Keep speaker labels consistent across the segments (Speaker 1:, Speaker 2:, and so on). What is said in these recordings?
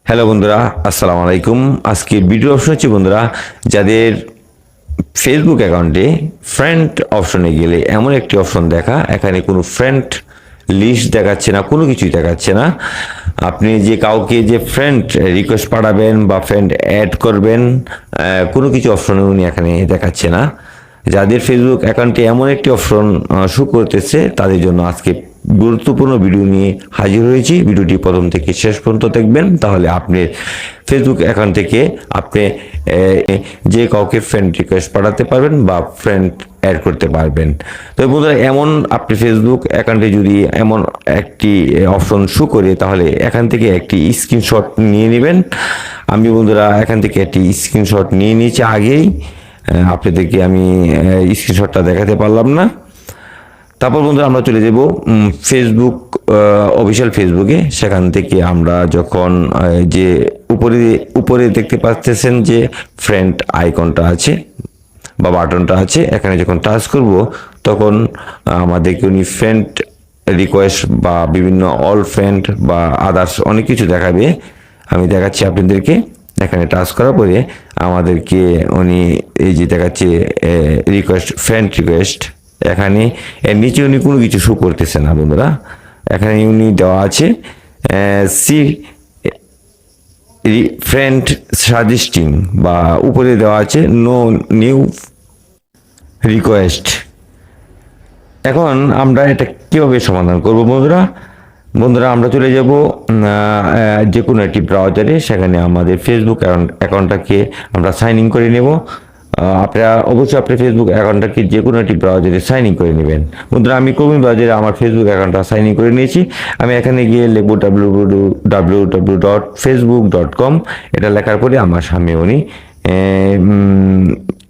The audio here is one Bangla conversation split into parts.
Speaker 1: হ্যালো বন্ধুরা, আসসালামু আলাইকুম। আজকে ভিডিও অপশন হচ্ছে বন্ধুরা, যাদের ফেসবুক অ্যাকাউন্টে ফ্রেন্ড অপশনে গেলে এমন একটি অপশন দেখা, এখানে কোনো ফ্রেন্ড লিস্ট দেখাচ্ছে না, কোনো কিছুই দেখাচ্ছে না। আপনি যে কাউকে যে ফ্রেন্ড রিকোয়েস্ট পাঠাবেন বা ফ্রেন্ড অ্যাড করবেন, কোনো কিছু অপশনে উনি এখানে দেখাচ্ছে না। যাদের ফেসবুক অ্যাকাউন্টে এমন একটি অপশন শো করতেছে, তাদের জন্য আজকে গুরুত্বপূর্ণ ভিডিও নিয়ে হাজির হয়েছি। ভিডিওটি প্রথম থেকে শেষ পর্যন্ত দেখবেন, তাহলে আপনি ফেসবুক অ্যাকাউন্ট থেকে আপনি যে কাউকে ফ্রেন্ড রিকোয়েস্ট পাঠাতে পারবেন বা ফ্রেন্ড অ্যাড করতে পারবেন। তো বন্ধুরা, এমন আপনি ফেসবুক অ্যাকাউন্টে যদি এমন একটি অপশন শো করে, তাহলে এখান থেকে একটি স্ক্রিনশট নিয়ে নেবেন। আমি বন্ধুরা এখান থেকে একটি স্ক্রিনশট নিয়ে নিয়েছি আগেই, আপনাদেরকে আমি স্ক্রিনশটটা দেখাতে পারলাম না। তারপর বন্ধুরা আমরা চলে যাব ফেসবুক অফিসিয়াল ফেসবুকে। সেখান থেকে আমরা যখন যে উপরে উপরে দেখতে পাচ্ছেন যে ফ্রেন্ড আইকনটা আছে বা বাটনটা আছে, এখানে যখন টাচ করব তখন আমাদেরকে উনি ফ্রেন্ড রিকোয়েস্ট বা বিভিন্ন অল ফ্রেন্ড বা আদার্স অনেক কিছু দেখাবে। আমি দেখাচ্ছি আপনাদেরকে। এখানে টাচ করার পরে আমাদেরকে উনি এই যে দেখাচ্ছে রিকোয়েস্ট, ফ্রেন্ড রিকোয়েস্ট, এখানে এর নিচে উনি কোনো কিছু শো করতেছে না বন্ধুরা। এখানে উনি দেওয়া আছে সি ফ্রেন্ড সাজেস্টিং, বা উপরে দেওয়া আছে নো নিউ রিকোয়েস্ট। এখন আমরা এটা কীভাবে সমাধান করব বন্ধুরা? আমরা চলে যাব যে কোনো একটি ব্রাউজারে, সেখানে আমাদের ফেসবুক অ্যাকাউন্টটাকে আমরা সাইন ইন করে নেব। আপনারা অবশ্যই আপনার ফেসবুক অ্যাকাউন্টটাকে যে কোনো একটি ব্রাউজারে সাইন ইন করে নেবেন। বন্ধুরা, আমি ক্রোম ব্রাউজারে আমার ফেসবুক অ্যাকাউন্টটা সাইন ইন করে নিয়েছি। আমি এখানে গিয়ে লিখব www.facebook.com। এটা লেখার পরে আমার সামনে উনি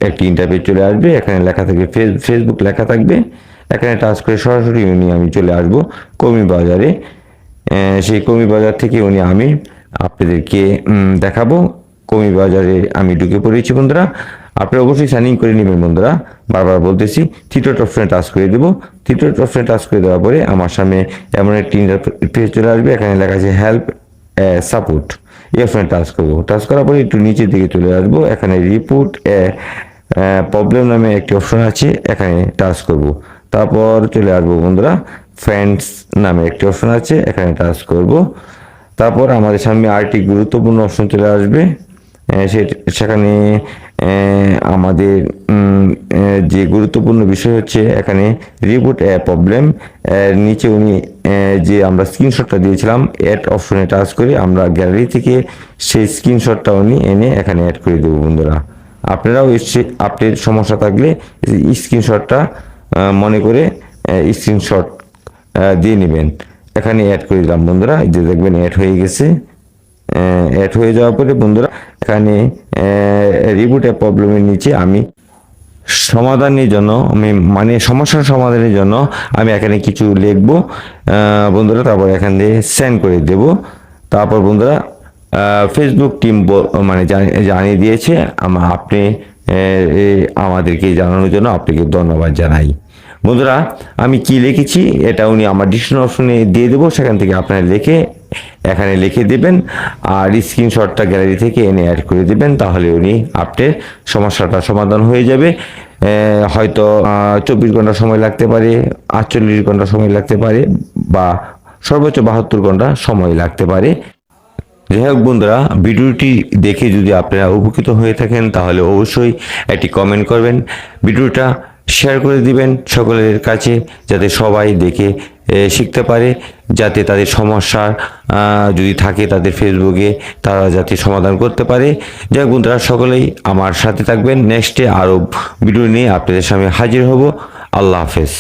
Speaker 1: একটি ইন্টারফেস চলে আসবে। এখানে লেখা থাকবে ফেসবুক লেখা থাকবে। এখানে টাচ করে সরাসরি আমি চলে আসবো কমি বাজারে। সেই কমি বাজার থেকে আমি আপনাদেরকে দেখাবো। কমি বাজারে আমি ঢুকে পড়েছি বন্ধুরা। আপনি অবশ্যই সাইন ইন করে নেবেন বন্ধুরা। বারবার বলতেছি, তৃতীয় অপশনে টাচ করে দেবো। তৃতীয় অপশনে টাচ করে দেওয়ার পরে আমার সামনে এমন একটি ইন্টারফেস চলে আসবে। এখানে লেখা আছে হেল্প সাপোর্ট। এই অপশনে টাচ করবো। টাচ করার পরে একটু নিচের দিকে চলে আসবো। এখানে রিপোর্ট প্রবলেম নামে একটি অপশন আছে, এখানে টাচ করব। তারপর চলে আসবো বন্ধুরা, ফ্রেন্ডস নামে একটি অপশন আছে, এখানে টাচ করব। তারপর আমাদের সামনে আরেকটি গুরুত্বপূর্ণ অপশন চলে আসবে। সেখানে আমাদের যে গুরুত্বপূর্ণ বিষয় হচ্ছে, এখানে রিপোর্ট প্রবলেম। নিচে উনি যে আমরা স্ক্রিনশটটা দিয়েছিলাম, অ্যাড অপশনে টাচ করে আমরা গ্যালারি থেকে সেই স্ক্রিনশটটা উনি এনে এখানে অ্যাড করে দেবো বন্ধুরা। আপনারাও আপনার সমস্যা থাকলে স্ক্রিনশটটা মনে করে স্ক্রিনশট দিয়ে নেবেন। এখানে অ্যাড করে দিলাম বন্ধুরা। এই যে দেখবেন অ্যাড হয়ে গেছে। অ্যাড হয়ে যাওয়ার পরে বন্ধুরা, এখানে রিবুট প্রবলেমের নিচে আমি সমাধানের জন্য সমস্যার সমাধানের জন্য আমি এখানে কিছু লিখবো বন্ধুরা। তারপর এখান দিয়ে সেন্ড করে দেব। তারপর বন্ধুরা, ফেসবুক টিম জানিয়ে দিয়েছে। আপনি আমাদেরকে জানানোর জন্য আপনাকে ধন্যবাদ জানাই বন্ধুরা। আমি কি লিখেছি এটা উনি আমার ডিসক্রিপশন অপশনে দিয়ে দেবো, সেখান থেকে আপনারা এখানে লিখে দেবেন আর স্ক্রিনশটটা গ্যালারি থেকে এনে অ্যাড করে দেবেন। তাহলে উনি আপনার সমস্যাটা সমাধান হয়ে যাবে। হয়তো 24 ঘন্টা সময় লাগতে পারে, 48 ঘন্টা সময় লাগতে পারে, বা সর্বোচ্চ 72 ঘন্টা সময় লাগতে পারে। যাই হোক বন্ধুরা, ভিডিওটি দেখে যদি আপনারা উপকৃত হয়ে থাকেন, তাহলে অবশ্যই একটি কমেন্ট করবেন, ভিডিওটা শেয়ার করে দিবেন সকলের কাছে, যাতে সবাই দেখে শিখতে পারে, যাতে তাদের সমস্যা যদি থাকে তাদের ফেসবুকে, তারা যাতে সমাধান করতে পারে। যাই হোক বন্ধুরা, সকলেই আমার সাথে থাকবেন। নেক্সটে আরও ভিডিও নিয়ে আপনাদের সামনে হাজির হব। আল্লাহ হাফেজ।